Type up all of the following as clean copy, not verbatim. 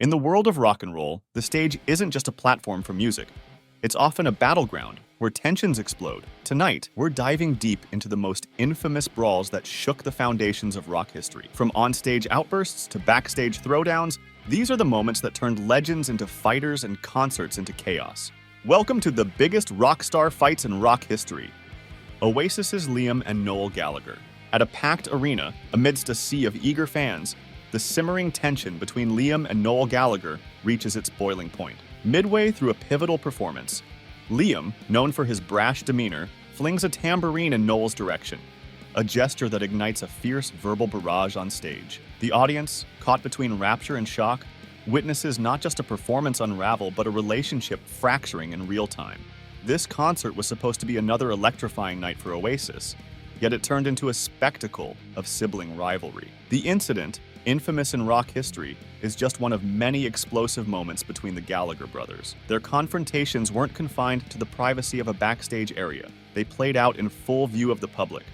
In the world of rock and roll, the stage isn't just a platform for music. It's often a battleground where tensions explode. Tonight, we're diving deep into the most infamous brawls that shook the foundations of rock history. From onstage outbursts to backstage throwdowns, these are the moments that turned legends into fighters and concerts into chaos. Welcome to the biggest rock star fights in rock history. Oasis's Liam and Noel Gallagher. At a packed arena, amidst a sea of eager fans, the simmering tension between Liam and Noel Gallagher reaches its boiling point. Midway through a pivotal performance, Liam, known for his brash demeanor, flings a tambourine in Noel's direction, a gesture that ignites a fierce verbal barrage on stage. The audience, caught between rapture and shock, witnesses not just a performance unravel, but a relationship fracturing in real time. This concert was supposed to be another electrifying night for Oasis, yet it turned into a spectacle of sibling rivalry. The incident, infamous in rock history, is just one of many explosive moments between the Gallagher brothers. Their confrontations weren't confined to the privacy of a backstage area. They played out in full view of the public,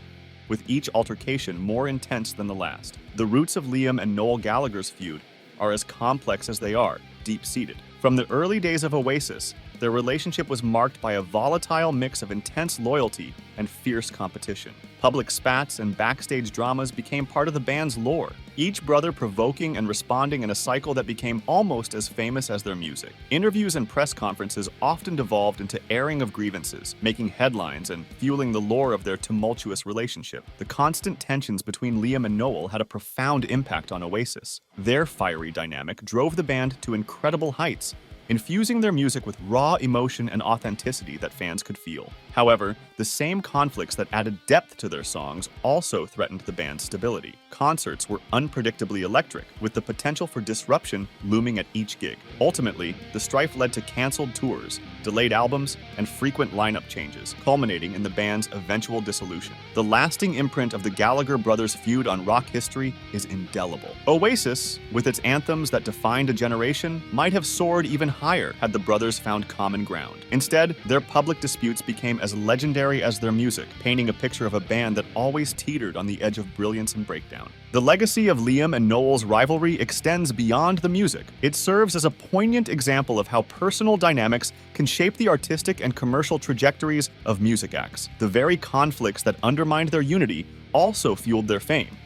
with each altercation more intense than the last. The roots of Liam and Noel Gallagher's feud are as complex as they are deep-seated. From the early days of Oasis, their relationship was marked by a volatile mix of intense loyalty and fierce competition. Public spats and backstage dramas became part of the band's lore, each brother provoking and responding in a cycle that became almost as famous as their music. Interviews and press conferences often devolved into airing of grievances, making headlines and fueling the lore of their tumultuous relationship. The constant tensions between Liam and Noel had a profound impact on Oasis. Their fiery dynamic drove the band to incredible heights, infusing their music with raw emotion and authenticity that fans could feel. However, the same conflicts that added depth to their songs also threatened the band's stability. Concerts were unpredictably electric, with the potential for disruption looming at each gig. Ultimately, the strife led to canceled tours, delayed albums, and frequent lineup changes, culminating in the band's eventual dissolution. The lasting imprint of the Gallagher brothers' feud on rock history is indelible. Oasis, with its anthems that defined a generation, might have soared even higher had the brothers found common ground. Instead, their public disputes became as legendary as their music, painting a picture of a band that always teetered on the edge of brilliance and breakdown. The legacy of Liam and Noel's rivalry extends beyond the music. It serves as a poignant example of how personal dynamics can shape the artistic and commercial trajectories of music acts. The very conflicts that undermined their unity also fueled their fame,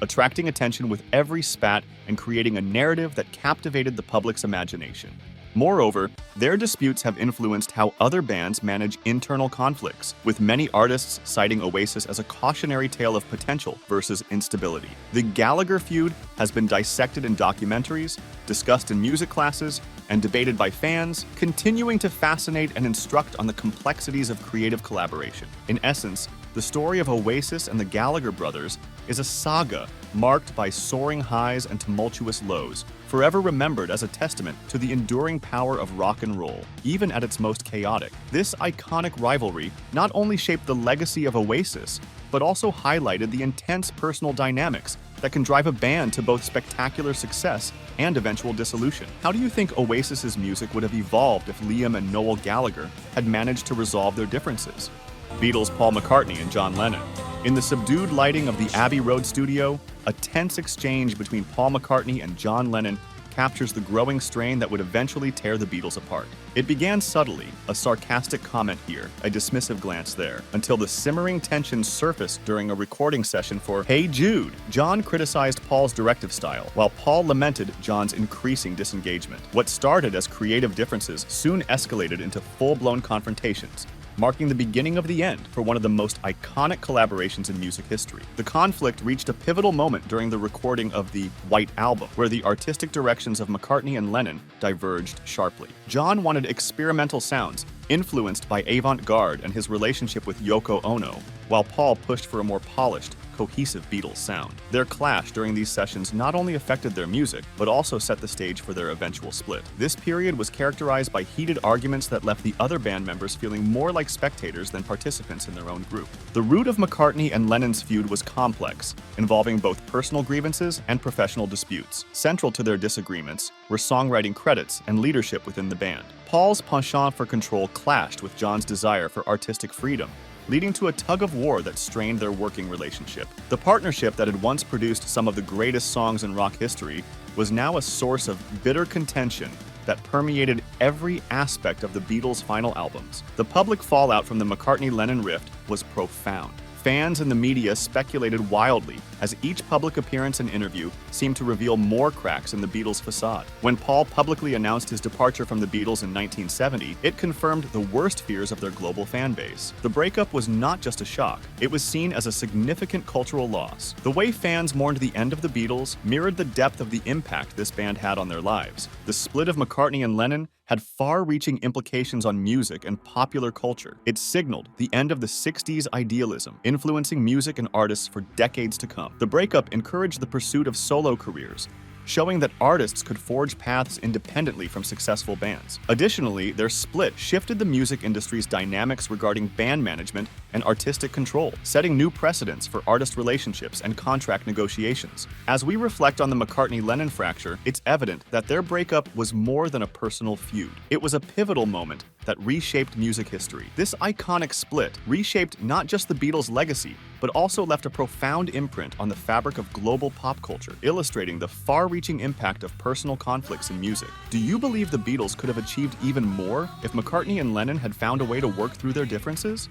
attracting attention with every spat and creating a narrative that captivated the public's imagination. Moreover, their disputes have influenced how other bands manage internal conflicts, with many artists citing Oasis as a cautionary tale of potential versus instability. The Gallagher feud has been dissected in documentaries, discussed in music classes, and debated by fans, continuing to fascinate and instruct on the complexities of creative collaboration. In essence, the story of Oasis and the Gallagher brothers is a saga marked by soaring highs and tumultuous lows, forever remembered as a testament to the enduring power of rock and roll, even at its most chaotic. This iconic rivalry not only shaped the legacy of Oasis, but also highlighted the intense personal dynamics that can drive a band to both spectacular success and eventual dissolution. How do you think Oasis's music would have evolved if Liam and Noel Gallagher had managed to resolve their differences? Beatles Paul McCartney and John Lennon. In the subdued lighting of the Abbey Road studio, a tense exchange between Paul McCartney and John Lennon captures the growing strain that would eventually tear the Beatles apart. It began subtly, a sarcastic comment here, a dismissive glance there, until the simmering tension surfaced during a recording session for Hey Jude. John criticized Paul's directive style, while Paul lamented John's increasing disengagement. What started as creative differences soon escalated into full-blown confrontations, marking the beginning of the end for one of the most iconic collaborations in music history. The conflict reached a pivotal moment during the recording of the White Album, where the artistic directions of McCartney and Lennon diverged sharply. John wanted experimental sounds, influenced by avant-garde and his relationship with Yoko Ono, while Paul pushed for a more polished, cohesive Beatles sound. Their clash during these sessions not only affected their music, but also set the stage for their eventual split. This period was characterized by heated arguments that left the other band members feeling more like spectators than participants in their own group. The root of McCartney and Lennon's feud was complex, involving both personal grievances and professional disputes. Central to their disagreements were songwriting credits and leadership within the band. Paul's penchant for control clashed with John's desire for artistic freedom, leading to a tug-of-war that strained their working relationship. The partnership that had once produced some of the greatest songs in rock history was now a source of bitter contention that permeated every aspect of the Beatles' final albums. The public fallout from the McCartney-Lennon rift was profound. Fans and the media speculated wildly as each public appearance and interview seemed to reveal more cracks in the Beatles' facade. When Paul publicly announced his departure from the Beatles in 1970, it confirmed the worst fears of their global fan base. The breakup was not just a shock, it was seen as a significant cultural loss. The way fans mourned the end of the Beatles mirrored the depth of the impact this band had on their lives. The split of McCartney and Lennon had far-reaching implications on music and popular culture. It signaled the end of the 60s idealism, influencing music and artists for decades to come. The breakup encouraged the pursuit of solo careers, showing that artists could forge paths independently from successful bands. Additionally, their split shifted the music industry's dynamics regarding band management and artistic control, setting new precedents for artist relationships and contract negotiations. As we reflect on the McCartney-Lennon fracture, it's evident that their breakup was more than a personal feud. It was a pivotal moment that reshaped music history. This iconic split reshaped not just the Beatles' legacy, but also left a profound imprint on the fabric of global pop culture, illustrating the far-reaching impact of personal conflicts in music. Do you believe the Beatles could have achieved even more if McCartney and Lennon had found a way to work through their differences?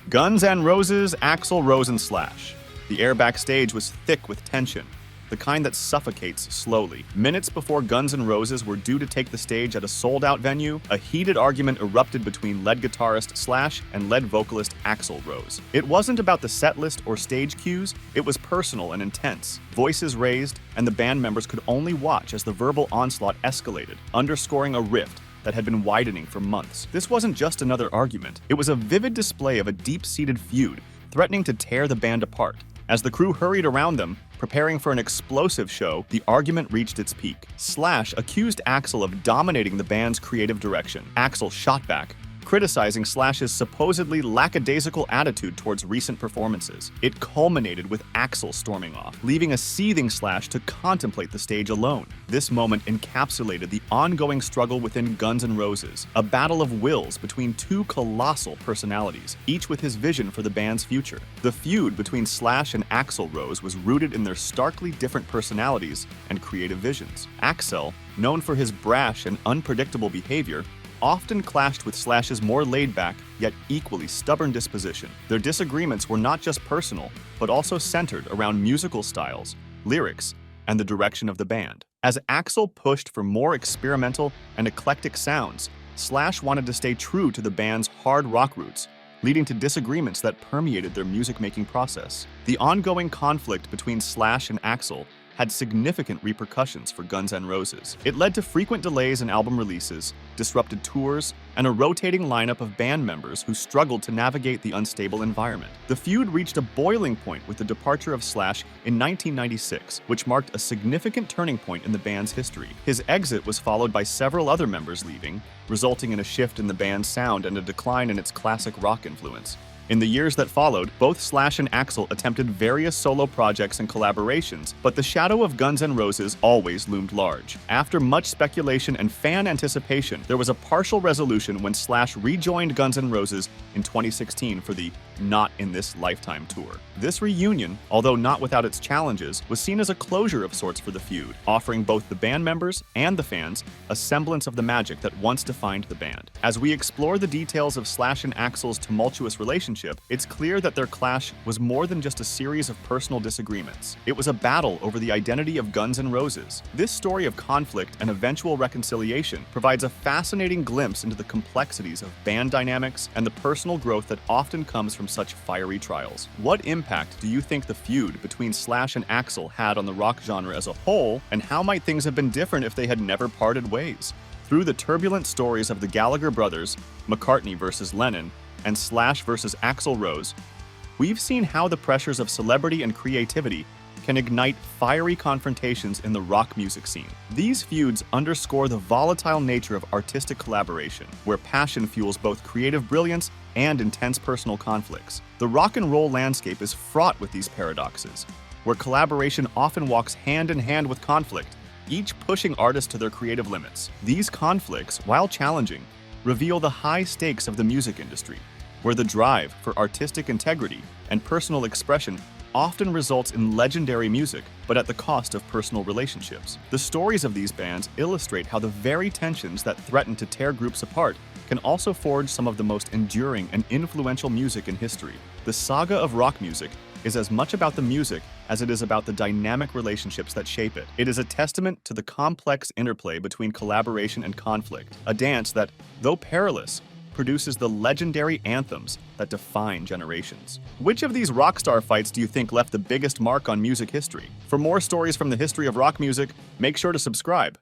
Guns N' Roses, Axl Rose and Slash. The air backstage was thick with tension, the kind that suffocates slowly. Minutes before Guns N' Roses were due to take the stage at a sold-out venue, a heated argument erupted between lead guitarist Slash and lead vocalist Axl Rose. It wasn't about the set list or stage cues, it was personal and intense. Voices raised, and the band members could only watch as the verbal onslaught escalated, underscoring a rift that had been widening for months. This wasn't just another argument, it was a vivid display of a deep-seated feud, threatening to tear the band apart. As the crew hurried around them, preparing for an explosive show, the argument reached its peak. Slash accused Axl of dominating the band's creative direction. Axl shot back, criticizing Slash's supposedly lackadaisical attitude towards recent performances. It culminated with Axl storming off, leaving a seething Slash to contemplate the stage alone. This moment encapsulated the ongoing struggle within Guns N' Roses, a battle of wills between two colossal personalities, each with his vision for the band's future. The feud between Slash and Axl Rose was rooted in their starkly different personalities and creative visions. Axl, known for his brash and unpredictable behavior, often clashed with Slash's more laid-back, yet equally stubborn disposition. Their disagreements were not just personal, but also centered around musical styles, lyrics, and the direction of the band. As Axl pushed for more experimental and eclectic sounds, Slash wanted to stay true to the band's hard rock roots, leading to disagreements that permeated their music-making process. The ongoing conflict between Slash and Axl had significant repercussions for Guns N' Roses. It led to frequent delays in album releases, disrupted tours, and a rotating lineup of band members who struggled to navigate the unstable environment. The feud reached a boiling point with the departure of Slash in 1996, which marked a significant turning point in the band's history. His exit was followed by several other members leaving, resulting in a shift in the band's sound and a decline in its classic rock influence. In the years that followed, both Slash and Axl attempted various solo projects and collaborations, but the shadow of Guns N' Roses always loomed large. After much speculation and fan anticipation, there was a partial resolution when Slash rejoined Guns N' Roses in 2016 for the Not in This Lifetime tour. This reunion, although not without its challenges, was seen as a closure of sorts for the feud, offering both the band members and the fans a semblance of the magic that once defined the band. As we explore the details of Slash and Axl's tumultuous relationship, it's clear that their clash was more than just a series of personal disagreements. It was a battle over the identity of Guns N' Roses. This story of conflict and eventual reconciliation provides a fascinating glimpse into the complexities of band dynamics and the personal growth that often comes from such fiery trials. What impact do you think the feud between Slash and Axl had on the rock genre as a whole, and how might things have been different if they had never parted ways? Through the turbulent stories of the Gallagher brothers, McCartney versus Lennon, and Slash versus Axl Rose, we've seen how the pressures of celebrity and creativity can ignite fiery confrontations in the rock music scene. These feuds underscore the volatile nature of artistic collaboration, where passion fuels both creative brilliance and intense personal conflicts. The rock and roll landscape is fraught with these paradoxes, where collaboration often walks hand in hand with conflict, each pushing artists to their creative limits. These conflicts, while challenging, reveal the high stakes of the music industry, where the drive for artistic integrity and personal expression often results in legendary music, but at the cost of personal relationships. The stories of these bands illustrate how the very tensions that threaten to tear groups apart can also forge some of the most enduring and influential music in history. The saga of rock music is as much about the music as it is about the dynamic relationships that shape it. It is a testament to the complex interplay between collaboration and conflict, a dance that, though perilous, produces the legendary anthems that define generations. Which of these Rockstar fights do you think left the biggest mark on music history? For more stories from the history of rock music, make sure to subscribe.